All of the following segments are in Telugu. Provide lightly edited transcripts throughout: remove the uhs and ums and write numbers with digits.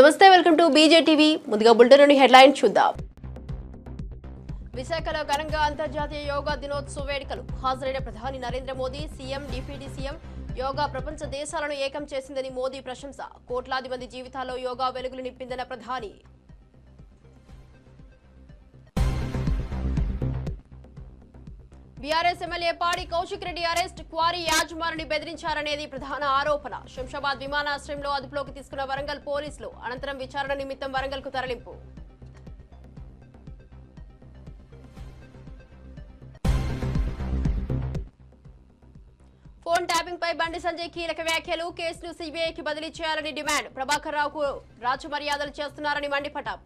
నమస్తే, వెల్కమ్ టు బీజేటీవీ. ముందుగా బులెటిన్ హెడ్లైన్ చూద్దాం. విశాఖలో ఘనంగా అంతర్జాతీయ యోగా దినోత్సవ వేడుకలు. హాజరైన ప్రధాని Narendra Modi, CM, deputy CM. Yoga ప్రపంచ దేశాలను ఏకం చేసిందని మోదీ ప్రశంస. కోట్లాది మంది జీవితాల్లో యోగా వెలుగులు నింపిందన్న ప్రధాని. బీఆర్ఎస్ ఎమ్మెల్యే పాడి కౌశిక్ రెడ్డి అరెస్ట్. క్వారీ యాజమానిని బెదిరించారనేది ప్రధాన ఆరోపణ. శంషాబాద్ విమానాశ్రయంలో అదుపులోకి తీసుకున్న వరంగల్ పోలీసులు. అనంతరం విచారణ నిమిత్తం వరంగల్కు తరలింపు. ఫోన్ ట్యాపింగ్ పై బండి సంజయ్ కీలక వ్యాఖ్యలు. కేసును సీబీఐకి బదిలీ చేయాలని డిమాండ్. ప్రభాకర్ రావుకు రాజమర్యాదలు చేస్తున్నారని మండిపటాపు.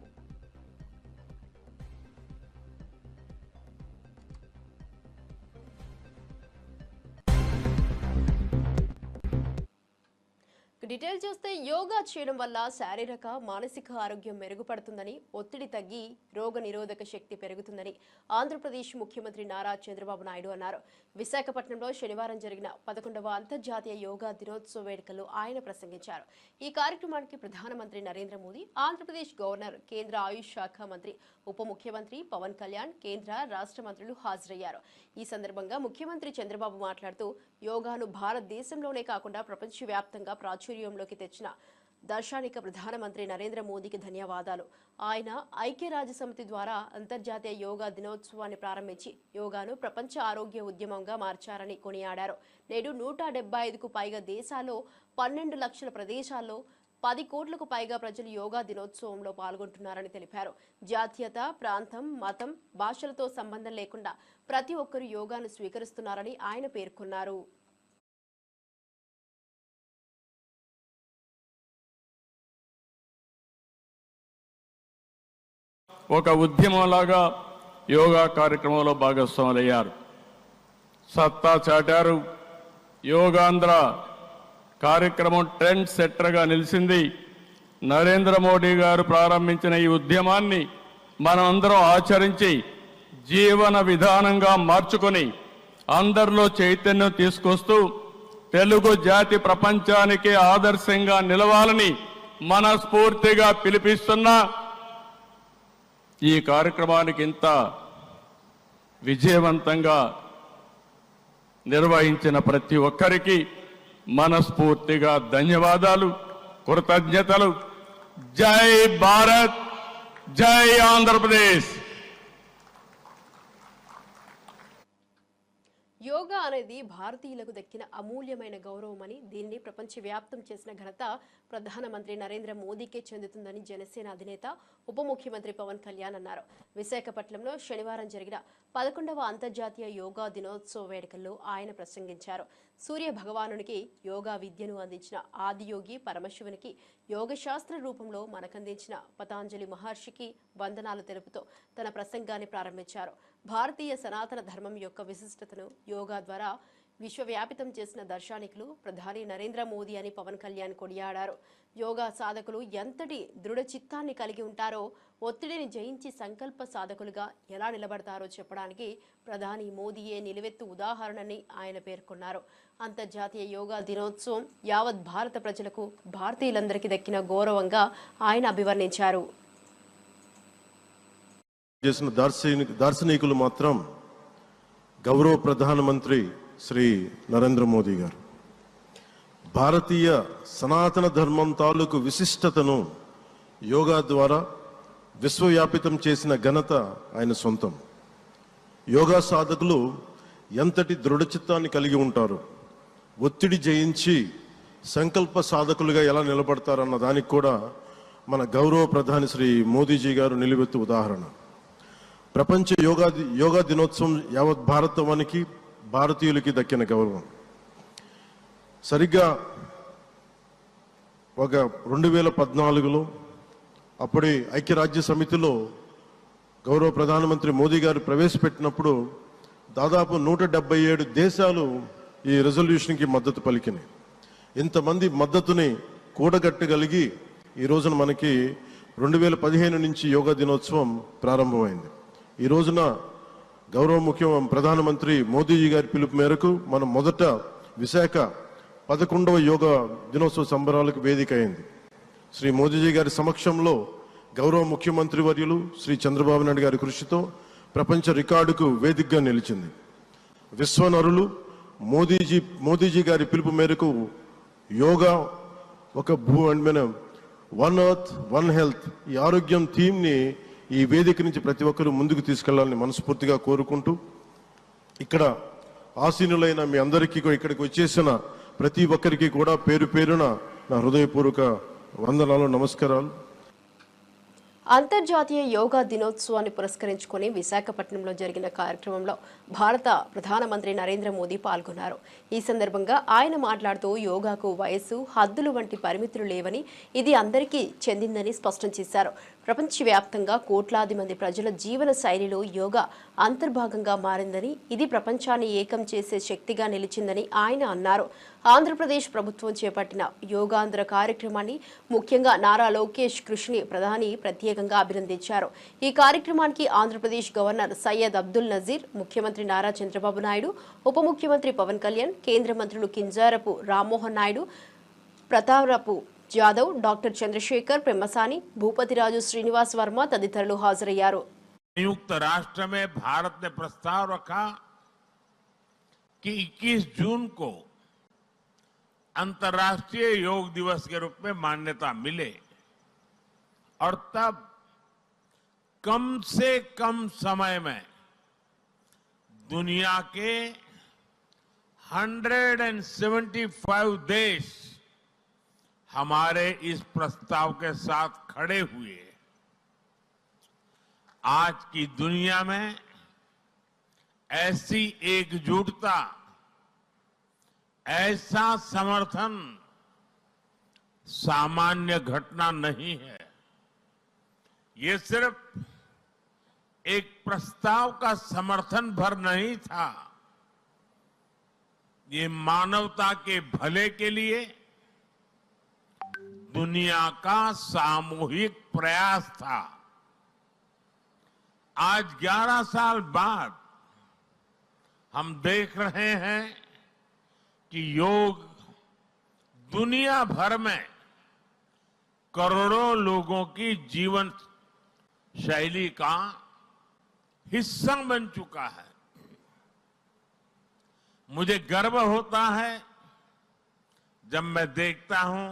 డీటెయిల్ చూస్తే యోగా చేయడం వల్ల శారీరక మానసిక ఆరోగ్యం మెరుగుపడుతుందని, ఒత్తిడి తగ్గి రోగ నిరోధక శక్తి పెరుగుతుందని ఆంధ్రప్రదేశ్ ముఖ్యమంత్రి నారా చంద్రబాబు నాయుడు అన్నారు. విశాఖపట్నంలో శనివారం జరిగిన 11వ అంతర్జాతీయ యోగా దినోత్సవ వేడుకల్లో ఆయన ప్రసంగించారు. ఈ కార్యక్రమానికి ప్రధానమంత్రి నరేంద్ర మోదీ, ఆంధ్రప్రదేశ్ గవర్నర్, కేంద్ర ఆయుష్ శాఖ మంత్రి, ఉప ముఖ్యమంత్రి పవన్ కళ్యాణ్, కేంద్ర రాష్ట్ర మంత్రులు హాజరయ్యారు. ఈ సందర్భంగా ముఖ్యమంత్రి చంద్రబాబు మాట్లాడుతూ యోగాను భారతదేశంలోనే కాకుండా ప్రపంచవ్యాప్తంగా ప్రాచుర్యంలోకి తెచ్చిన దార్శనిక ప్రధానమంత్రి నరేంద్ర మోదీకి ధన్యవాదాలు. ఆయన ఐక్యరాజ్యసమితి ద్వారా అంతర్జాతీయ యోగా దినోత్సవాన్ని ప్రారంభించి యోగాను ప్రపంచ ఆరోగ్య ఉద్యమంగా మార్చారని కొనియాడారు. నేడు 175కు పైగా దేశాల్లో 12 లక్షల ప్రదేశాల్లో 10 కోట్లకు పైగా ప్రజలు యోగా దినోత్సవంలో పాల్గొంటున్నారని తెలిపారు. జాతీయత, ప్రాంతం, మతం, భాషలతో సంబంధం లేకుండా ప్రతి ఒక్కరూ యోగాను స్వీకరిస్తున్నారని ఆయన పేర్కొన్నారు. ఒక ఉద్యమంలాగా యోగా కార్యక్రమంలో భాగస్వాములయ్యారు, సత్తా చాటారు. యోగాంధ్ర కార్యక్రమం ట్రెండ్ సెట్టర్గా నిలిచింది. నరేంద్ర మోడీ గారు ప్రారంభించిన ఈ ఉద్యమాన్ని మనం అందరం ఆచరించి జీవన విధానంగా మార్చుకొని అందరిలో చైతన్యం తీసుకొస్తూ తెలుగు జాతి ప్రపంచానికి ఆదర్శంగా నిలవాలని మనస్ఫూర్తిగా పిలిపిస్తున్నా. ఈ కార్యక్రమానికి ఇంత విజయవంతంగా నిర్వహించిన ప్రతి ఒక్కరికి మనస్ఫూర్తిగా ధన్యవాదాలు, కృతజ్ఞతలు. జై భారత్, జై ఆంధ్రప్రదేశ్. యోగా అనేది భారతీయులకు దక్కిన అమూల్యమైన గౌరవమని, దీనిని ప్రపంచవ్యాప్తం చేసిన ఘనత ప్రధానమంత్రి నరేంద్ర మోదీకే చెందుతుందని జనసేన అధినేత, ఉప ముఖ్యమంత్రి పవన్ కళ్యాణ్ అన్నారు. విశాఖపట్నంలో శనివారం జరిగిన 11వ అంతర్జాతీయ యోగా దినోత్సవ వేడుకల్లో ఆయన ప్రసంగించారు. సూర్య భగవానునికి యోగా విద్యను అందించిన ఆదియోగి పరమశివునికి యోగశాస్త్ర రూపంలో మనకందించిన పతాంజలి మహర్షికి వందనాలు తెలుపుతూ తన ప్రసంగాన్ని ప్రారంభించారు. భారతీయ సనాతన ధర్మం యొక్క విశిష్టతను యోగా ద్వారా విశ్వవ్యాపితం చేసిన దార్శనికులు ప్రధాని నరేంద్ర మోదీ అని పవన్ కళ్యాణ్ కొనియాడారు. యోగా సాధకులు ఎంతటి దృఢ చిత్తాన్ని కలిగి ఉంటారో, ఒత్తిడిని జయించి సంకల్ప సాధకులుగా ఎలా నిలబడతారో చెప్పడానికి ప్రధాని మోదీయే నిలువెత్తు ఉదాహరణని ఆయన పేర్కొన్నారు. అంతర్జాతీయ యోగా దినోత్సవం యావత్ భారత ప్రజలకు, భారతీయులందరికీ దక్కిన గౌరవంగా ఆయన అభివర్ణించారు. చేసిన దార్శనికులు మాత్రం గౌరవ ప్రధానమంత్రి శ్రీ నరేంద్ర మోదీ గారు. భారతీయ సనాతన ధర్మం తాలూకు విశిష్టతను యోగా ద్వారా విశ్వవ్యాపితం చేసిన ఘనత ఆయన సొంతం. యోగా సాధకులు ఎంతటి దృఢచిత్తాన్ని కలిగి ఉంటారు, ఒత్తిడి జయించి సంకల్ప సాధకులుగా ఎలా నిలబడతారన్న దానికి కూడా మన గౌరవ ప్రధాని శ్రీ మోదీజీ గారు నిలువెత్తు ఉదాహరణ. ప్రపంచ యోగా దినోత్సవం యావత్ భారతవానికి, భారతీయులకి దక్కిన గౌరవం. సరిగ్గా ఒక 2014లో అప్పుడే ఐక్యరాజ్య సమితిలో గౌరవ ప్రధానమంత్రి మోదీ గారు ప్రవేశపెట్టినప్పుడు దాదాపు 177 దేశాలు ఈ రెజల్యూషన్కి మద్దతు పలికినాయి. ఇంతమంది మద్దతుని కూడగట్టగలిగి ఈ రోజున మనకి 2015 నుంచి యోగా దినోత్సవం ప్రారంభమైంది. ఈ రోజున గౌరవ ప్రధానమంత్రి మోదీజీ గారి పిలుపు మేరకు మనం మొదట విశాఖ 11వ యోగా దినోత్సవ సంబరాలకు వేదిక అయింది. శ్రీ మోదీజీ గారి సమక్షంలో గౌరవ ముఖ్యమంత్రి వర్యులు శ్రీ చంద్రబాబు నాయుడు గారి కృషితో ప్రపంచ రికార్డుకు వేదికగా నిలిచింది. విశ్వనరులు మోదీజీ గారి పిలుపు మేరకు యోగా ఒక వన్ ఎర్త్ వన్ హెల్త్ ఈ ఆరోగ్యం థీమ్ని ఈ వేదిక నుంచి ప్రతి ఒక్కరూ ముందుకు తీసుకెళ్లాలని మనస్ఫూర్తిగా కోరుకుంటూ, ఇక్కడ ఆసీనులైన మీ అందరికీ ఇక్కడికి వచ్చేసిన ప్రతి ఒక్కరికి కూడా పేరు పేరున నా హృదయపూర్వక వందనాలు, నమస్కారాలు. అంతర్జాతీయ యోగా దినోత్సవాన్ని పురస్కరించుకుని విశాఖపట్నంలో జరిగిన కార్యక్రమంలో భారత ప్రధానమంత్రి నరేంద్ర మోదీ పాల్గొన్నారు. ఈ సందర్భంగా ఆయన మాట్లాడుతూ యోగాకు వయస్సు, హద్దులు వంటి పరిమితులు లేవని, ఇది అందరికీ చెందిందని స్పష్టం చేశారు. ప్రపంచవ్యాప్తంగా కోట్లాది మంది ప్రజల జీవన శైలిలో యోగా అంతర్భాగంగా మారిందని, ఇది ప్రపంచాన్ని ఏకం చేసే శక్తిగా నిలిచిందని ఆయన అన్నారు. ఆంధ్రప్రదేశ్ ప్రభుత్వం చేపట్టిన యోగాంధ్ర కార్యక్రమాన్ని ముఖ్యంగా నారా లోకేష్ కృషిని ప్రధాని ప్రత్యేకంగా అభినందించారు. ఈ కార్యక్రమానికి ఆంధ్రప్రదేశ్ గవర్నర్ సయ్యద్ అబ్దుల్ నజీర్, ముఖ్యమంత్రి నారా చంద్రబాబు నాయుడు, ఉప ముఖ్యమంత్రి పవన్ కళ్యాణ్, కేంద్ర మంత్రులు కింజారపు రామ్మోహన్ నాయుడు, ప్రతాపరావు జాదవ్, డాక్టర్ చంద్రశేఖర్ పెమ్మసాని, భూపతిరాజు శ్రీనివాస్ వర్మ తదితరులు హాజరయ్యారు. संयुक्त राष्ट्र में भारत ने प्रस्ताव रखा कि 21 जून को अंतर्राष्ट्रीय योग दिवस के रूप में मान्यता मिले और तब कम से कम समय में दुनिया के 175 देश हमारे इस प्रस्ताव के साथ खड़े हुए. आज की दुनिया में ऐसी एकजुटता, ऐसा समर्थन सामान्य घटना नहीं है. ये सिर्फ एक प्रस्ताव का समर्थन भर नहीं था, ये मानवता के भले के लिए दुनिया का सामूहिक प्रयास था. आज 11 साल बाद हम देख रहे हैं कि योग दुनिया भर में करोड़ों लोगों की जीवन शैली का हिस्सा बन चुका है. मुझे गर्व होता है जब मैं देखता हूं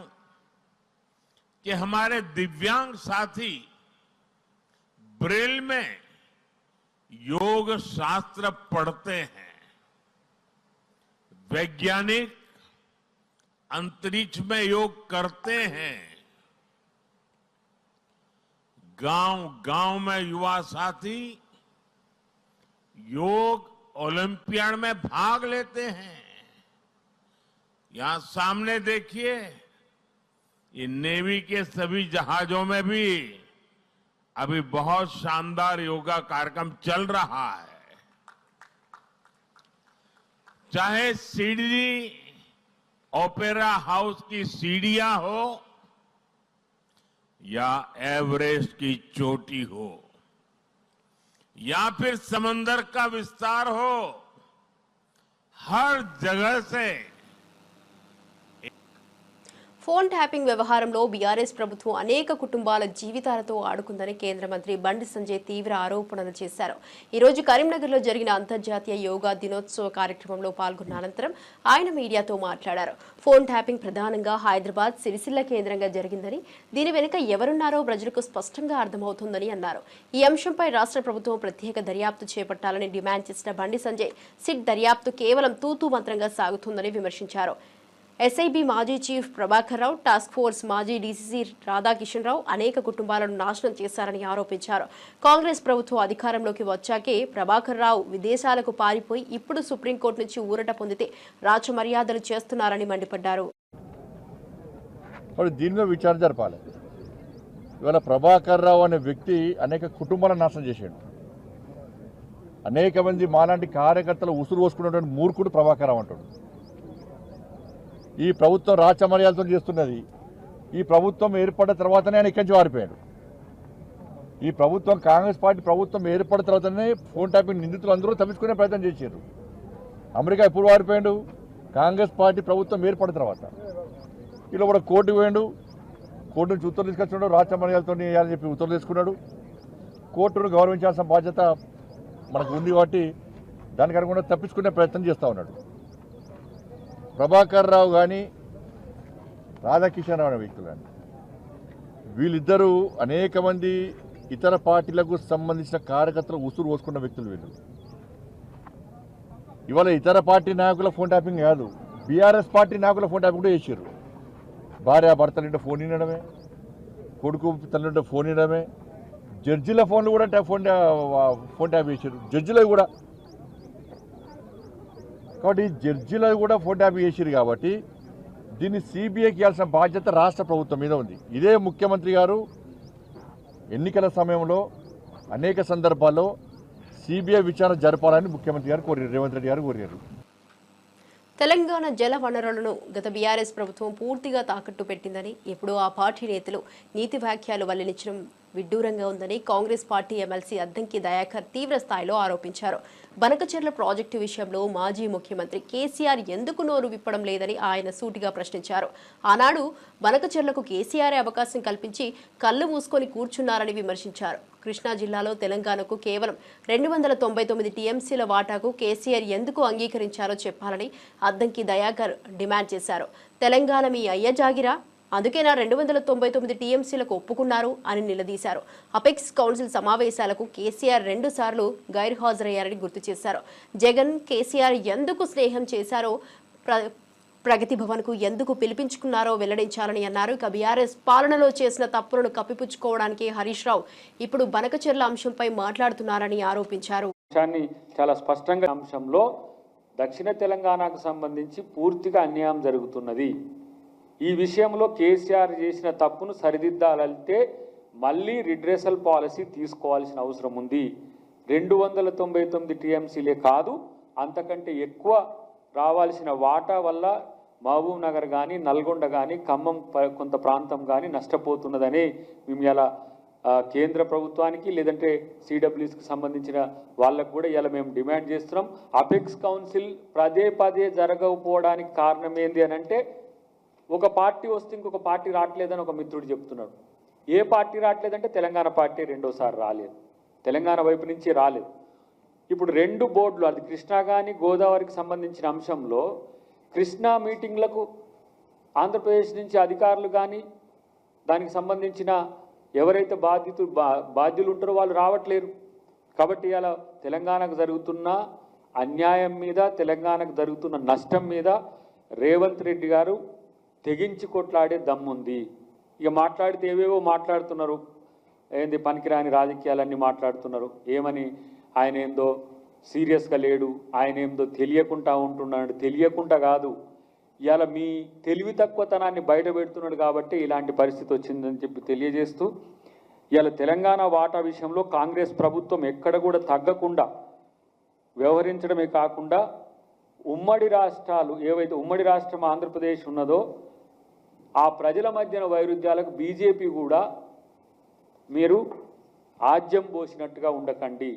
कि हमारे दिव्यांग साथी ब्रेल में योग शास्त्र पढ़ते हैं. वैज्ञानिक अंतरिक्ष में योग करते हैं. गांव-गांव में युवा साथी योग ओलंपियाड में भाग लेते हैं. यहां सामने देखिए, ये नेवी के सभी जहाजों में भी अभी बहुत शानदार योगा कार्यक्रम चल रहा है. चाहे सिडनी ओपेरा हाउस की सीढ़ियां हो या एवरेस्ट की चोटी हो या फिर समंदर का विस्तार हो, हर जगह से ఫోన్ ట్యాపింగ్ వ్యవహారంలో బీఆర్ఎస్ ప్రభుత్వం అనేక కుటుంబాల జీవితాలతో ఆడుకుందని కేంద్ర మంత్రి బండి సంజయ్ తీవ్ర ఆరోపణలు చేశారు. ఈ రోజు కరీంనగర్లో జరిగిన అంతర్జాతీయ యోగా దినోత్సవ కార్యక్రమంలో పాల్గొన్న అనంతరం ఆయన మీడియాతో మాట్లాడారు. ఫోన్ ట్యాపింగ్ ప్రధానంగా హైదరాబాద్, సిరిసిల్ల కేంద్రంగా జరిగిందని, దీని వెనుక ఎవరున్నారో ప్రజలకు స్పష్టంగా అర్థమవుతుందని అన్నారు. ఈ అంశంపై రాష్ట్ర ప్రభుత్వం ప్రత్యేక దర్యాప్తు చేపట్టాలని డిమాండ్ చేసిన బండి సంజయ్, సిట్ దర్యాప్తు కేవలం తూతూ మంత్రంగా సాగుతుందని విమర్శించారు. ఎస్ఐబి మాజీ chief Prabhakar Rao, task force మాజీ డీసీసీ రాధాకిషన్ రావు అనేక కుటుంబాలను నాశనం చేశారని ఆరోపించారు. కాంగ్రెస్ ప్రభుత్వం అధికారంలోకి వచ్చాకే ప్రభాకర్ రావు విదేశాలకు పారిపోయి ఇప్పుడు సుప్రీంకోర్టు నుంచి ఊరట పొందితే రాచమర్యాదలు చేస్తున్నారని మండిపడ్డారు. దీని మీద విచారణ జరపాలి. ఇవాళ ప్రభాకర్ రావు అనే వ్యక్తి అనేక కుటుంబాలను నాశనం చేశాడు. అనేక మంది మాలాంటి కార్యకర్తలు ఉసురు పోసుకున్నటువంటి మూర్ఖుడు ప్రభాకర్ రావు అంటాడు. ఈ ప్రభుత్వం రాచమర్యాదతో చేస్తున్నది. ఈ ప్రభుత్వం ఏర్పడిన తర్వాతనే ఆయన ఇక్కడి నుంచి వారిపోయాడు. ఈ ప్రభుత్వం, కాంగ్రెస్ పార్టీ ప్రభుత్వం ఏర్పడిన తర్వాతనే ఫోన్ ట్యాపింగ్ నిందితులు అందరూ తప్పించుకునే ప్రయత్నం చేశారు. అమెరికా ఎప్పుడు వారిపోయాడు? కాంగ్రెస్ పార్టీ ప్రభుత్వం ఏర్పడిన తర్వాత. ఇలా కూడా కోర్టుకు పోయాడు. కోర్టు నుంచి ఉత్తర్వులు తీసుకొచ్చున్నాడు, రాష్ట్ర మర్యాదలతో వేయాలని చెప్పి ఉత్తర్వులు తీసుకున్నాడు. కోర్టును గౌరవించాల్సిన బాధ్యత మనకు ఉంది కాబట్టి దానికి అనుగుణంగా తప్పించుకునే ప్రయత్నం చేస్తూ ఉన్నాడు. ప్రభాకర్ రావు కానీ రాధాకిషన్ రావు అనే వ్యక్తులు కానీ వీళ్ళిద్దరూ అనేక మంది ఇతర పార్టీలకు సంబంధించిన కార్యకర్తలు ఉసురు పోసుకున్న వ్యక్తులు వీళ్ళు. ఇవాళ ఇతర పార్టీ నాయకుల ఫోన్ ట్యాపింగ్ కాదు, బీఆర్ఎస్ పార్టీ నాయకుల ఫోన్ ట్యాపింగ్ కూడా చేశారు. భార్య భర్తలుంటే ఫోన్ వినడమే, కొడుకు తల్లింటే ఫోన్ వినడమే, జడ్జిల ఫోన్లు కూడా ఫోన్ ట్యాప్ చేశారు, జడ్జిలో కూడా. కాబట్టి జడ్జిలో కూడా ఫోన్ ట్యాప్ చేశారు కాబట్టి దీన్ని సిబిఐకి ఇవ్వాల్సిన బాధ్యత రాష్ట్ర ప్రభుత్వం మీద ఉంది. ఇదే ముఖ్యమంత్రి గారు ఎన్నికల సమయంలో అనేక సందర్భాల్లో సిబిఐ విచారణ జరపాలని ముఖ్యమంత్రి గారు కోరారు, రేవంత్ రెడ్డి గారు కోరారు. తెలంగాణ జల వనరులను గత బీఆర్ఎస్ ప్రభుత్వం పూర్తిగా తాకట్టు పెట్టిందని, ఎప్పుడూ ఆ పార్టీ నేతలు నీతి వ్యాఖ్యలు వెల్లడించడం విడ్డూరంగా ఉందని కాంగ్రెస్ పార్టీ ఎమ్మెల్సీ అద్దంకి దయాకర్ తీవ్ర స్థాయిలో ఆరోపించారు. బనకచెర్ల ప్రాజెక్టు విషయంలో మాజీ ముఖ్యమంత్రి కేసీఆర్ ఎందుకు నోరు విప్పడం లేదని ఆయన సూటిగా ప్రశ్నించారు. ఆనాడు బనకచెర్లకు కేసీఆర్ అవకాశం కల్పించి కళ్ళు మూసుకొని కూర్చున్నారని విమర్శించారు. కృష్ణా జిల్లాలో తెలంగాణకు కేవలం 299 టీఎంసీల వాటాకు కేసీఆర్ ఎందుకు అంగీకరించారో చెప్పాలని అద్దంకి దయాకర్ డిమాండ్ చేశారు. తెలంగాణ మీ అయ్య జాగిరా, అందుకేనా 299 టీఎంసీలకు ఒప్పుకున్నారు అని నిలదీశారు. అపెక్స్ కౌన్సిల్ సమావేశాలకు కేసీఆర్ 2 సార్లు గైర్హాజరయ్యారని గుర్తు చేశారు. జగన్ కేసీఆర్ ఎందుకు స్నేహం చేశారో, ప్రగతి భవన్కు ఎందుకు పిలిపించుకున్నారో వెల్లడించాలని అన్నారు. ఇక బీఆర్ఎస్ పాలనలో చేసిన తప్పులను కప్పిపుచ్చుకోవడానికి హరీష్ రావు ఇప్పుడు బనకచెర్ల అంశంపై మాట్లాడుతున్నారని ఆరోపించారు. చాలా స్పష్టంగా అంశంలో దక్షిణ తెలంగాణకు సంబంధించి పూర్తిగా అన్యాయం జరుగుతున్నది. ఈ విషయంలో కేసీఆర్ చేసిన తప్పును సరిదిద్దాలంటే మళ్ళీ రిడ్రెసల్ పాలసీ తీసుకోవాల్సిన అవసరం ఉంది. 299 టీఎంసీలే కాదు, అంతకంటే ఎక్కువ రావాల్సిన వాటా వల్ల మహబూబ్ నగర్ కానీ, నల్గొండ కానీ, ఖమ్మం కొంత ప్రాంతం కానీ నష్టపోతున్నదని మేము ఇలా కేంద్ర ప్రభుత్వానికి లేదంటే సిడబ్ల్యూస్కి సంబంధించిన వాళ్ళకు కూడా ఇలా మేము డిమాండ్ చేస్తున్నాం. అపెక్స్ కౌన్సిల్ పదే జరగకపోవడానికి కారణం ఏంది అని అంటే, ఒక పార్టీ వస్తే ఇంకొక పార్టీ రావట్లేదని ఒక మిత్రుడు చెప్తున్నాడు. ఏ పార్టీ రావట్లేదంటే తెలంగాణ పార్టీ రెండోసారి రాలేదు, తెలంగాణ వైపు నుంచి రాలేదు. ఇప్పుడు 2 బోర్డులు, అది కృష్ణా కానీ గోదావరికి సంబంధించిన అంశంలో కృష్ణా మీటింగ్లకు ఆంధ్రప్రదేశ్ నుంచి అధికారులు కానీ దానికి సంబంధించిన ఎవరైతే బాధ్యులు ఉంటారో వాళ్ళు రావట్లేరు. కాబట్టి ఇలా తెలంగాణకు జరుగుతున్న అన్యాయం మీద, తెలంగాణకు జరుగుతున్న నష్టం మీద రేవంత్ రెడ్డి గారు తెగించి కొట్లాడే దమ్ముంది. ఇక మాట్లాడితే ఏవేవో మాట్లాడుతున్నారు, ఏంది పనికిరాని రాజకీయాలన్నీ మాట్లాడుతున్నారు. ఏమని ఆయన ఏందో సీరియస్గా లేడు, ఆయన ఏందో తెలియకుండా ఉంటున్నాడు. తెలియకుండా కాదు, ఇవాళ మీ తెలివి తక్కువతనాన్ని బయట పెడుతున్నాడు కాబట్టి ఇలాంటి పరిస్థితి వచ్చిందని చెప్పి తెలియజేస్తూ, ఇవాళ తెలంగాణ వాటా విషయంలో కాంగ్రెస్ ప్రభుత్వం ఎక్కడ కూడా తగ్గకుండా వ్యవహరించడమే కాకుండా ఉమ్మడి రాష్ట్రాలు ఏవైతే ఉమ్మడి రాష్ట్రం ఆంధ్రప్రదేశ్ ఉన్నదో ఆ ప్రజల మధ్యన వైరుధ్యాలకు బీజేపీ కూడా మీరు ఆజ్యం పోసినట్టుగా ఉండకండి,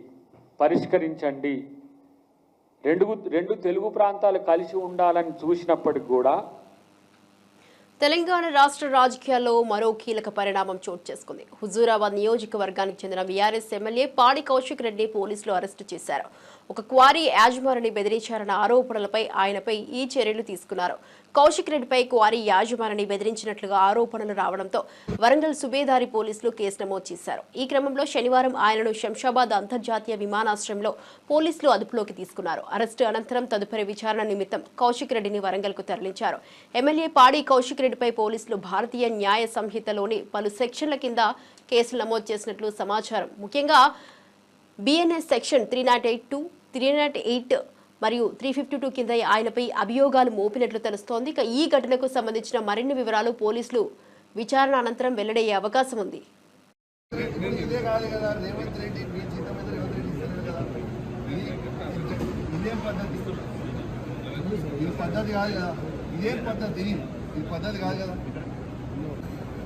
పరిష్కరించండి. రెండు తెలుగు ప్రాంతాలు కలిసి ఉండాలని చూసినప్పటికి కూడా తెలంగాణ రాష్ట్ర రాజకీయాల్లో మరో కీలక పరిణామం చోటు చేసుకుంది. హుజూరాబాద్ నియోజకవర్గానికి చెందిన బీఆర్ఎస్ ఎమ్మెల్యే పాడి కౌశిక్ రెడ్డి పోలీసులు అరెస్టు చేశారు. ఒక క్వారీ యాజమానిని బెదిరించారన్న ఆరోపణలపై ఆయనపై ఈ చర్యలు తీసుకున్నారు. కౌశిక్ రెడ్డిపై క్వారీ యాజమానిని బెదిరించినట్లుగా ఆరోపణలు రావడంతో వరంగల్ సుబేదారి పోలీసులు కేసు నమోదు చేశారు. ఈ క్రమంలో శనివారం ఆయనను శంషాబాద్ అంతర్జాతీయ విమానాశ్రయంలో పోలీసులు అదుపులోకి తీసుకున్నారు. అరెస్టు అనంతరం తదుపరి విచారణ నిమిత్తం కౌశిక్ రెడ్డిని వరంగల్కు తరలించారు. ఎమ్మెల్యే పాడి కౌశిక్ రెడ్డిపై పోలీసులు భారతీయ న్యాయ సంహితలోని పలు సెక్షన్ల కింద కేసులు నమోదు చేసినట్లు సమాచారం. ముఖ్యంగా బిఎన్ఎస్ సెక్షన్ 308, 308 మరియు 352 కింద ఆయనపై అభియోగాలు మోపినట్లు తెలుస్తోంది. ఇక ఈ ఘటనకు సంబంధించిన మరిన్ని వివరాలు పోలీసులు విచారణ అనంతరం వెల్లడయ్యే అవకాశం ఉంది.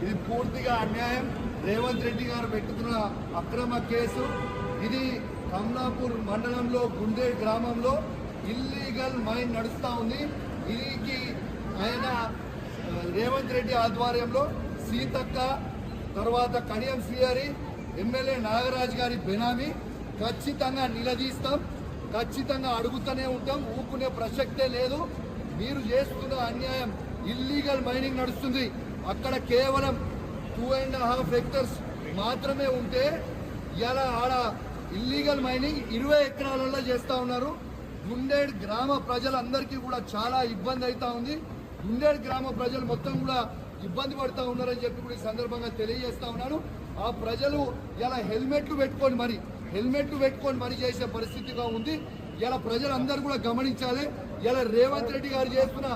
ఇది పూర్తిగా అన్యాయం. రేవంత్ రెడ్డి గారు పెట్టుకున్న అక్రమ కేసు ఇది. కమలాపూర్ మండలంలో గుండే గ్రామంలో ఇల్లీగల్ మైన్ నడుస్తూ ఉంది. దీనికి ఆయన రేవంత్ రెడ్డి ఆధ్వర్యంలో సీతక్క, తర్వాత కడియం శ్రీహరి, ఎమ్మెల్యే నాగరాజ్ గారి బెనామీ ఖచ్చితంగా నిలదీస్తాం, ఖచ్చితంగా అడుగుతూనే ఉంటాం, ఊపుకునే ప్రసక్తే లేదు. మీరు చేస్తున్న అన్యాయం, ఇల్లీగల్ మైనింగ్ నడుస్తుంది. అక్కడ కేవలం 2.5 హెక్టర్స్ మాత్రమే ఉంటే ఇలా ఆడ ఇల్లీగల్ మైనింగ్ 20 ఎకరాలలో చేస్తూ ఉన్నారు. గుండేడ్ గ్రామ ప్రజలందరికీ కూడా చాలా ఇబ్బంది అవుతా ఉంది. గుండేడ్ గ్రామ ప్రజలు మొత్తం కూడా ఇబ్బంది పడుతూ ఉన్నారని చెప్పి కూడా ఈ సందర్భంగా తెలియజేస్తా ఉన్నాను. ఆ ప్రజలు ఇలా హెల్మెట్లు పెట్టుకొని మరి చేసే పరిస్థితిగా ఉంది. ఇలా ప్రజలందరూ కూడా గమనించాలి. ఇలా రేవంత్ రెడ్డి గారు చేస్తున్న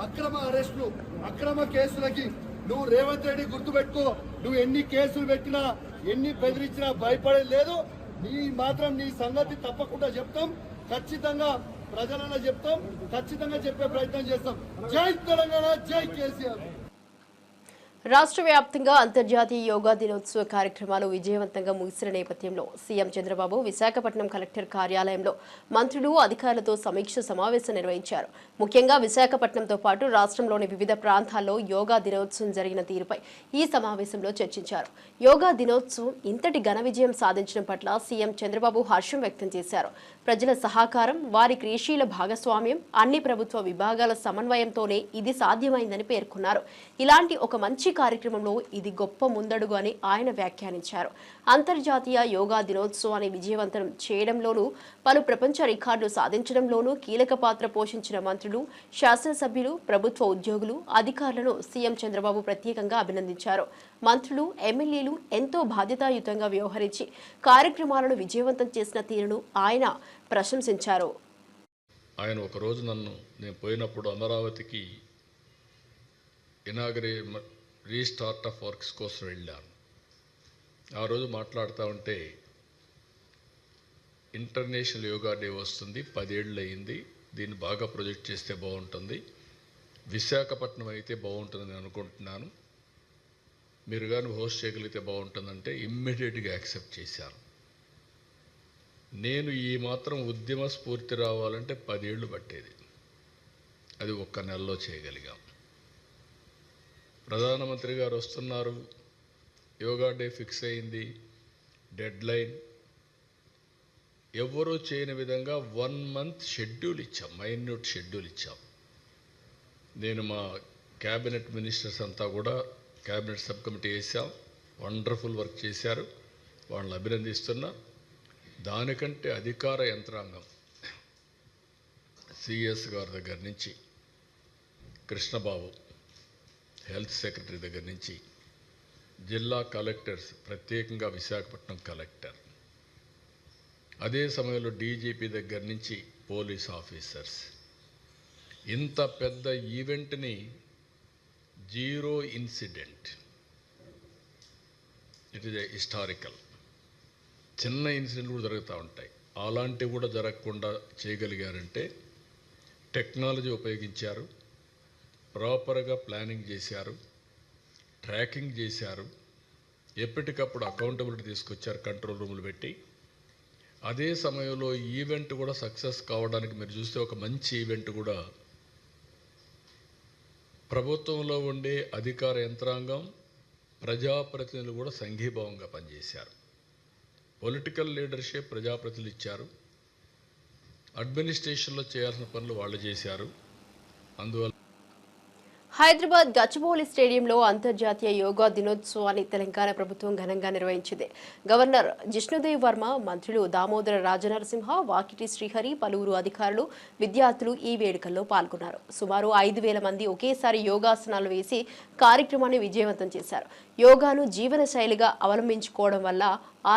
అక్రమ అరెస్టులు, అక్రమ కేసులకి నువ్వు రేవంత్ రెడ్డి గుర్తుపెట్టుకో, నువ్వు ఎన్ని కేసులు పెట్టినా, ఎన్ని బెదిరించినా భయపడేది లేదు. నీ సంగతి తప్పకుండా చెప్తాం, ఖచ్చితంగా ప్రజలలో చెప్తాం, ఖచ్చితంగా చెప్పే ప్రయత్నం చేస్తాం. జై తెలంగాణ, జై కేసీఆర్. రాష్ట్ర వ్యాప్తంగా అంతర్జాతీయ యోగా దినోత్సవ కార్యక్రమాలు విజయవంతంగా ముగిసిన నేపథ్యంలో సీఎం చంద్రబాబు విశాఖపట్నం కలెక్టర్ కార్యాలయంలో మంత్రులు, అధికారులతో సమీక్ష సమావేశం నిర్వహించారు. ముఖ్యంగా విశాఖపట్నంతో పాటు రాష్ట్రంలోని వివిధ ప్రాంతాల్లో యోగా దినోత్సవం జరిగిన తీరుపై ఈ సమావేశంలో చర్చించారు. యోగా దినోత్సవం ఇంతటి ఘన విజయం సాధించడం పట్ల సీఎం చంద్రబాబు హర్షం వ్యక్తం చేశారు. ప్రజల సహకారం, వారి క్రియాశీల భాగస్వామ్యం, అన్ని ప్రభుత్వ విభాగాల సమన్వయంతోనే ఇది సాధ్యమైందని పేర్కొన్నారు. ఇలాంటి ఒక మంచి కార్యక్రమంలో ఇది గొప్ప ముందడుగు అని ఆయన వ్యాఖ్యానించారు. అంతర్జాతీయ యోగా దినోత్సవాన్ని విజయవంతం చేయడంలోనూ, పలు ప్రపంచ రికార్డులు సాధించడంలోనూ కీలక పాత్ర పోషించిన మంత్రులు, శాసనసభ్యులు, ప్రభుత్వ ఉద్యోగులు, అధికారులను సీఎం చంద్రబాబు ప్రత్యేకంగా అభినందించారు. మంత్రులు, ఎమ్మెల్యేలు ఎంతో బాధ్యతాయుతంగా వ్యవహరించి కార్యక్రమాలను విజయవంతం చేసిన తీరును ఆయన ప్రశంసించారు. ఆయన ఒకరోజు నేను పోయినప్పుడు అమరావతికి రీస్టార్ట్ ఆఫ్ వర్క్స్ కోసం వెళ్ళాను. ఆ రోజు మాట్లాడుతూ ఉంటే ఇంటర్నేషనల్ యోగా డే వస్తుంది, 10 ఏళ్ళు అయింది, దీన్ని బాగా ప్రొజెక్ట్ చేస్తే బాగుంటుంది, విశాఖపట్నం అయితే బాగుంటుందని అనుకుంటున్నాను, మీరు కానీ హోస్ట్ చేయగలిగితే బాగుంటుందంటే ఇమ్మీడియట్గా యాక్సెప్ట్ చేశాను. నేను ఈ మాత్రం ఉద్యమ స్ఫూర్తి రావాలంటే 10 ఏళ్ళు పట్టేది, అది ఒక్క నెలలో చేయగలిగాం. ప్రధానమంత్రి గారు వస్తున్నారు, యోగా డే ఫిక్స్ అయింది, డెడ్ లైన్, ఎవరూ చేయని విధంగా 1 మంత్ షెడ్యూల్ ఇచ్చాం, మైన్యూట్ షెడ్యూల్ ఇచ్చాం. నేను మా క్యాబినెట్ మినిస్టర్స్ అంతా కూడా క్యాబినెట్ సబ్ కమిటీ వేసాం, వండర్ఫుల్ వర్క్ చేశారు, వాళ్ళని అభినందిస్తున్నా. దానికంటే అధికార యంత్రాంగం, సిఎస్ గారి దగ్గర నుంచి, కృష్ణబాబు హెల్త్ సెక్రటరీ దగ్గర నుంచి, జిల్లా కలెక్టర్స్, ప్రత్యేకంగా విశాఖపట్నం కలెక్టర్, అదే సమయంలో డీజీపీ దగ్గర నుంచి పోలీస్ ఆఫీసర్స్, ఇంత పెద్ద ఈవెంట్ని 0 ఇన్సిడెంట్, ఇట్ ఈజ్ హిస్టారికల్. చిన్న ఇన్సిడెంట్ కూడా జరుగుతూ ఉంటాయి, అలాంటివి కూడా జరగకుండా చేయగలిగారంటే టెక్నాలజీ ఉపయోగించారు, ప్రాపర్గా ప్లానింగ్ చేశారు, ట్రాకింగ్ చేశారు, ఎప్పటికప్పుడు అకౌంటబిలిటీ తీసుకొచ్చారు, కంట్రోల్ రూములు పెట్టి. అదే సమయంలో ఈవెంట్ కూడా సక్సెస్ కావడానికి మీరు చూస్తే ఒక మంచి ఈవెంట్ కూడా ప్రభుత్వంలో ఉండే అధికార యంత్రాంగం, ప్రజాప్రతినిధులు కూడా సంఘీభావంగా పనిచేశారు. పొలిటికల్ లీడర్షిప్ ప్రజాప్రతినిధులు ఇచ్చారు, అడ్మినిస్ట్రేషన్లో చేయాల్సిన పనులు వాళ్ళు చేశారు. అందువల్ల హైదరాబాద్ గచ్చిబౌలి స్టేడియంలో అంతర్జాతీయ యోగా దినోత్సవాన్ని తెలంగాణ ప్రభుత్వం ఘనంగా నిర్వహించింది. గవర్నర్ జిష్ణుదేవ్ వర్మ, మంత్రులు దామోదర రాజనరసింహ, వాకిటి శ్రీహరి, పలువురు అధికారులు, విద్యార్థులు ఈ వేడుకల్లో పాల్గొన్నారు. సుమారు 5,000 మంది ఒకేసారి యోగాసనాలు వేసి కార్యక్రమాన్ని విజయవంతం చేశారు. యోగాను జీవన శైలిగా అవలంబించుకోవడం వల్ల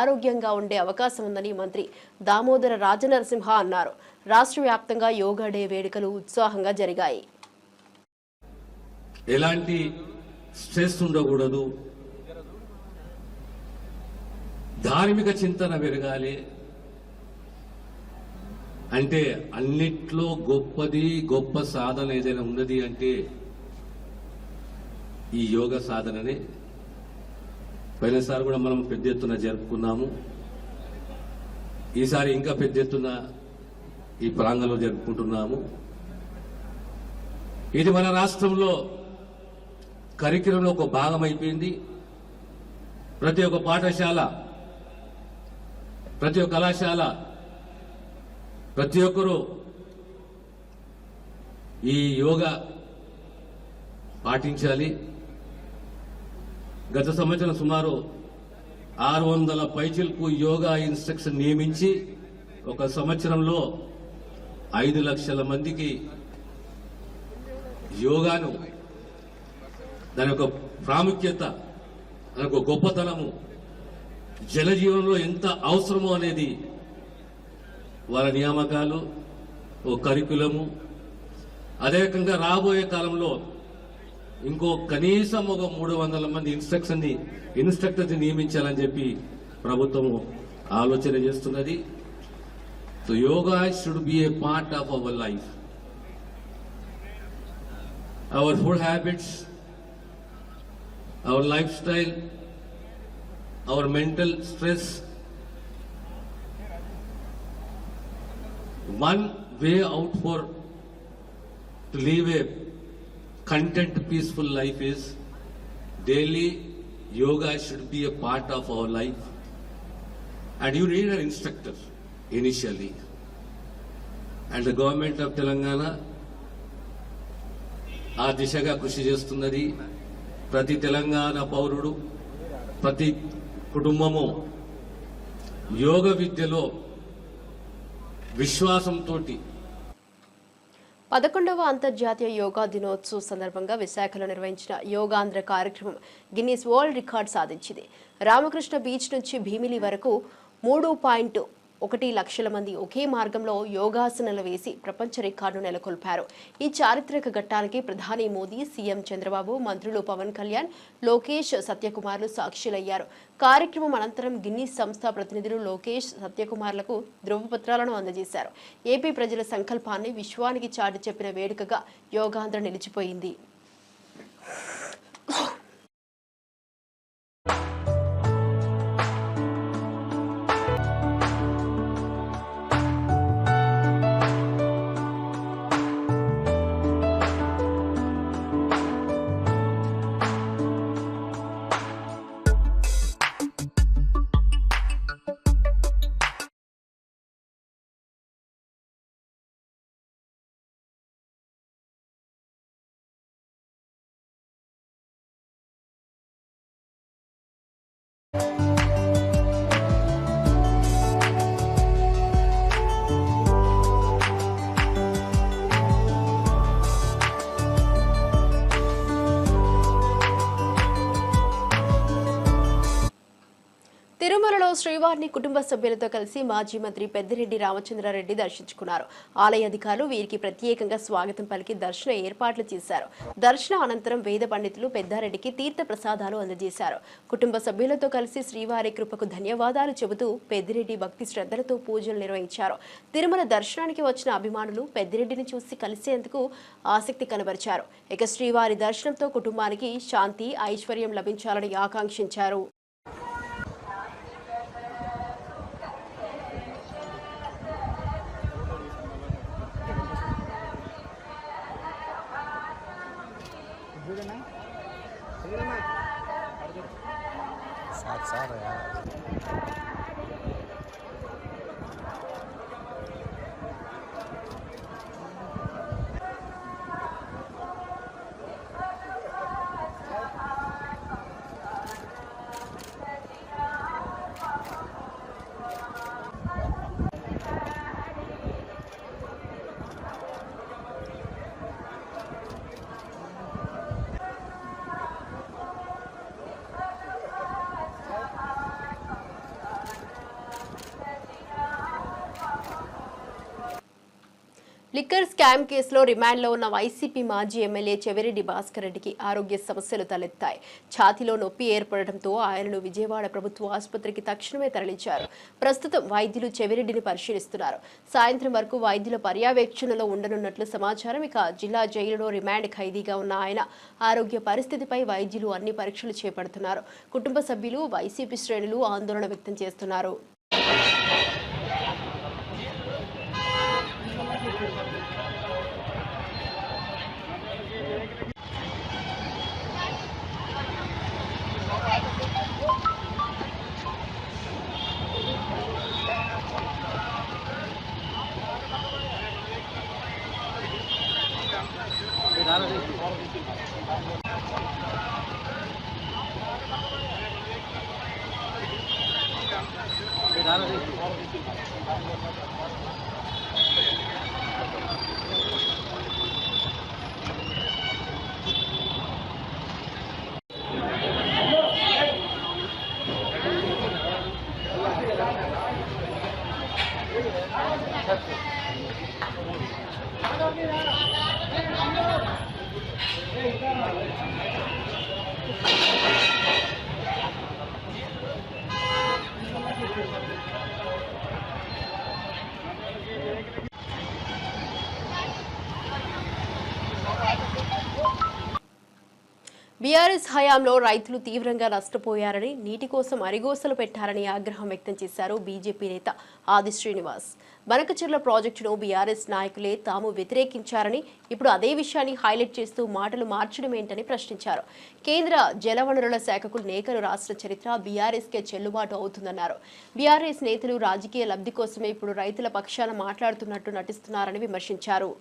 ఆరోగ్యంగా ఉండే అవకాశం ఉందని మంత్రి దామోదర రాజనరసింహ అన్నారు. రాష్ట్ర వ్యాప్తంగా యోగా డే వేడుకలు ఉత్సాహంగా జరిగాయి. ఎలాంటి స్ట్రెస్ ఉండకూడదు, ధార్మిక చింతన పెరగాలి అంటే అన్నిట్లో గొప్ప సాధన ఏదైనా ఉన్నది అంటే ఈ యోగ సాధననే. పోయినసారి కూడా మనం పెద్ద ఎత్తున జరుపుకున్నాము, ఈసారి ఇంకా పెద్ద ఎత్తున ఈ ప్రాంగణంలో జరుపుకుంటున్నాము. ఇది మన రాష్ట్రంలో కరిక్యులంలో ఒక భాగం అయిపోయింది. ప్రతి ఒక్క పాఠశాల, ప్రతి ఒక్క కళాశాల, ప్రతి ఒక్కరూ ఈ యోగా పాటించాలి. గత సంవత్సరం సుమారు 600 పైచిలకు యోగా ఇన్స్ట్రక్షన్ నియమించి ఒక సంవత్సరంలో 5 లక్షల మందికి యోగాను, దాని యొక్క ప్రాముఖ్యత, దాని యొక్క గొప్పతనము, జనజీవనంలో ఎంత అవసరమో అనేది వాళ్ళ నియామకాలు, ఓ కరికులము, అదే రకంగా రాబోయే కాలంలో ఇంకో కనీసం ఒక 300 మంది ఇన్స్ట్రక్టర్స్ నియమించాలని చెప్పి ప్రభుత్వం ఆలోచన చేస్తున్నది. So yoga should be A part of our life. Our food habits, our lifestyle, our mental stress. One way out to live a content, peaceful life is daily yoga should be a part of our life. And you need an instructor initially. And the government of Telangana ఆ దిశగా కృషి చేస్తున్నది. ప్రతి తెలంగాణ పౌరుడు, ప్రతి కుటుంబము యోగ విద్యలో విశ్వాసంతో 11వ అంతర్జాతీయ యోగా దినోత్సవం సందర్భంగా విశాఖలో నిర్వహించిన యోగాంధ్ర కార్యక్రమం గిన్నిస్ వరల్డ్ రికార్డ్ సాధించింది. రామకృష్ణ బీచ్ నుంచి భీమిలి వరకు 3.1 లక్షల మంది ఒకే మార్గంలో యోగాసనాలు వేసి ప్రపంచ రికార్డు నెలకొల్పారు. ఈ చారిత్రక ఘట్టానికి ప్రధాని మోదీ, సీఎం చంద్రబాబు, మంత్రులు పవన్ కళ్యాణ్, లోకేష్, సత్యకుమార్లు సాక్షులయ్యారు. కార్యక్రమం అనంతరం గిన్నీస్ సంస్థ ప్రతినిధులు లోకేష్, సత్యకుమార్లకు ధృవపత్రాలను అందజేశారు. ఏపీ ప్రజల సంకల్పాన్ని విశ్వానికి చాటి చెప్పిన వేడుకగా యోగాంధ్ర నిలిచిపోయింది. తిరుమలలో శ్రీవారిని కుటుంబ సభ్యులతో కలిసి మాజీ మంత్రి పెద్దిరెడ్డి రామచంద్రారెడ్డి దర్శించుకున్నారు. ఆలయ అధికారులు వీరికి ప్రత్యేకంగా స్వాగతం పలికి దర్శన ఏర్పాట్లు చేశారు. దర్శనం అనంతరం వేద పండితులు పెద్దారెడ్డికి తీర్థ ప్రసాదాలు అందజేశారు. కుటుంబ సభ్యులతో కలిసి శ్రీవారి కృపకు ధన్యవాదాలు చెబుతూ పెద్దిరెడ్డి భక్తి శ్రద్ధలతో పూజలు నిర్వహించారు. తిరుమల దర్శనానికి వచ్చిన అభిమానులు పెద్దిరెడ్డిని చూసి కలిసేందుకు ఆసక్తి కనబరిచారు. ఇక శ్రీవారి దర్శనంతో కుటుంబానికి శాంతి, ఐశ్వర్యం లభించాలని ఆకాంక్షించారు. లిక్కర్ స్కామ్ కేసులో రిమాండ్లో ఉన్న వైసీపీ మాజీ ఎమ్మెల్యే చెవిరెడ్డి భాస్కర్ రెడ్డికి ఆరోగ్య సమస్యలు తలెత్తాయి. ఛాతీలో నొప్పి ఏర్పడటంతో ఆయనను విజయవాడ ప్రభుత్వ ఆసుపత్రికి తక్షణమే తరలించారు. ప్రస్తుతం వైద్యులు చెవిరెడ్డిని పరిశీలిస్తున్నారు. సాయంత్రం వరకు వైద్యుల పర్యవేక్షణలో ఉండనున్నట్లు సమాచారం. ఇక జిల్లా జైలులో రిమాండ్ ఖైదీగా ఉన్న ఆయన ఆరోగ్య పరిస్థితిపై వైద్యులు అన్ని పరీక్షలు చేపడుతున్నారు. కుటుంబ సభ్యులు, వైసీపీ శ్రేణులు ఆందోళన వ్యక్తం చేస్తున్నారు. బీఆర్ఎస్ హయాంలో రైతులు తీవ్రంగా నష్టపోయారని, నీటి కోసం అరిగోసలు పెట్టారని ఆగ్రహం వ్యక్తం చేశారు బీజేపీ నేత ఆది శ్రీనివాస్. బనకచెర్ల ప్రాజెక్టును బీఆర్ఎస్ నాయకులే తాము వ్యతిరేకించారని, ఇప్పుడు అదే విషయాన్ని హైలైట్ చేస్తూ మాటలు మార్చడం ఏంటని ప్రశ్నించారు. కేంద్ర జలవనరుల శాఖకు నేకలు రాష్ట్ర చరిత్ర బీఆర్ఎస్కే చెల్లుబాటు అవుతుందన్నారు. బీఆర్ఎస్ నేతలు రాజకీయ లబ్ధి కోసమే ఇప్పుడు రైతుల పక్షాన మాట్లాడుతున్నట్టు నటిస్తున్నారని విమర్శించారు.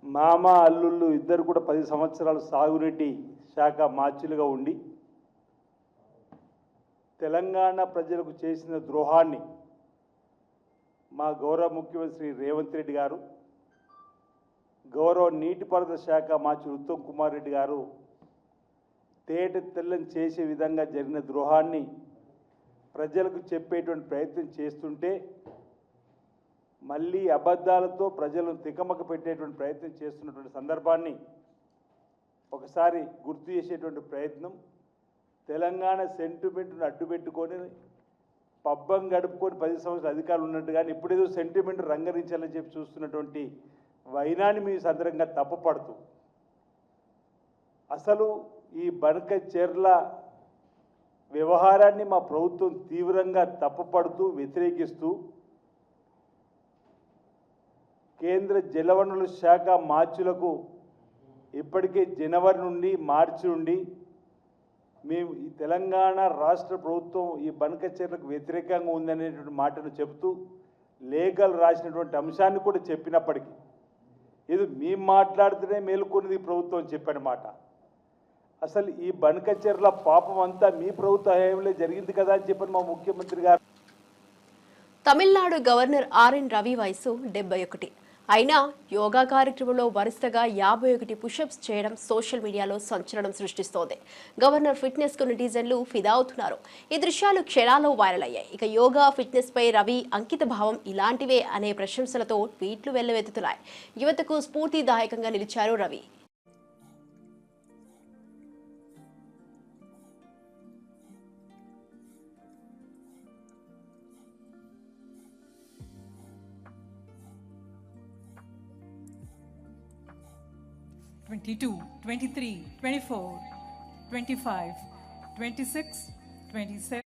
మామ అల్లుళ్ళు ఇద్దరు కూడా 10 సంవత్సరాలు సాగునీటి శాఖ మార్చిలుగా ఉండి తెలంగాణ ప్రజలకు చేసిన ద్రోహాన్ని మా గౌరవ ముఖ్యమంత్రి రేవంత్ రెడ్డి గారు, గౌరవ నీటిపారుదల శాఖ మార్చి ఉత్తమ్ కుమార్ రెడ్డి గారు తేట తెల్లని చేసే విధంగా జరిగిన ద్రోహాన్ని ప్రజలకు చెప్పేటువంటి ప్రయత్నం చేస్తుంటే మళ్ళీ అబద్ధాలతో ప్రజలను తికమక పెట్టేటువంటి ప్రయత్నం చేస్తున్నటువంటి సందర్భాన్ని ఒకసారి గుర్తు చేసేటువంటి ప్రయత్నం, తెలంగాణ సెంటిమెంట్ను అడ్డుపెట్టుకొని పబ్బం గడుపుకొని 10 సంవత్సరాలు అధికారులు ఉన్నట్టు కానీ ఇప్పుడేదో సెంటిమెంట్ రంగరించాలని చెప్పి చూస్తున్నటువంటి వైనాన్ని మీ సందర్భంగా తప్పుపడుతూ, అసలు ఈ బనకచెర్ల వ్యవహారాన్ని మా ప్రభుత్వం తీవ్రంగా తప్పుపడుతూ వ్యతిరేకిస్తూ కేంద్ర జలవనరుల శాఖ మార్చులకు ఇప్పటికే జనవరి నుండి మార్చి నుండి మేము ఈ తెలంగాణ రాష్ట్ర ప్రభుత్వం ఈ బనకచెర్లకు వ్యతిరేకంగా ఉందనేటువంటి మాటను చెబుతూ లేఖలు రాసినటువంటి అంశాన్ని కూడా చెప్పినప్పటికీ ఇది మేము మాట్లాడితేనే మేలుకొన్నది ప్రభుత్వం చెప్పిన మాట. అసలు ఈ బనకచెర్ల పాపం అంతా మీ ప్రభుత్వ హయాంలో జరిగింది కదా అని చెప్పని మా ముఖ్యమంత్రి గారు. తమిళనాడు గవర్నర్ ఆర్ఎన్ రవి వయసు 71. అయినా యోగా కార్యక్రమంలో వరుసగా 51 పుషప్స్ చేయడం సోషల్ మీడియాలో సంచలనం సృష్టిస్తోంది. గవర్నర్ ఫిట్నెస్ కు నెటిజన్లు ఫిదా అవుతున్నారు. ఈ దృశ్యాలు క్షణాల్లో వైరల్ అయ్యాయి. ఇక యోగా ఫిట్నెస్ పై రవి అంకిత భావం ఇలాంటివే అనే ప్రశంసలతో ట్వీట్లు వెల్లువెత్తుతున్నాయి. యువతకు స్ఫూర్తిదాయకంగా నిలిచారు రవి. (22, 23, 24, 25, 26, 27.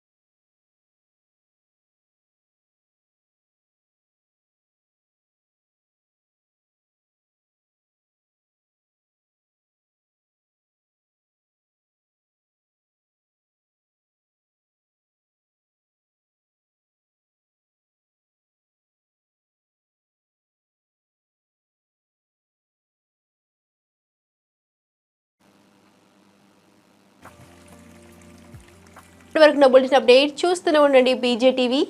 ఇప్పటివరకు నా బులెటిన్ అప్డేట్ చూస్తూనే ఉండండి బీజేటీవీ.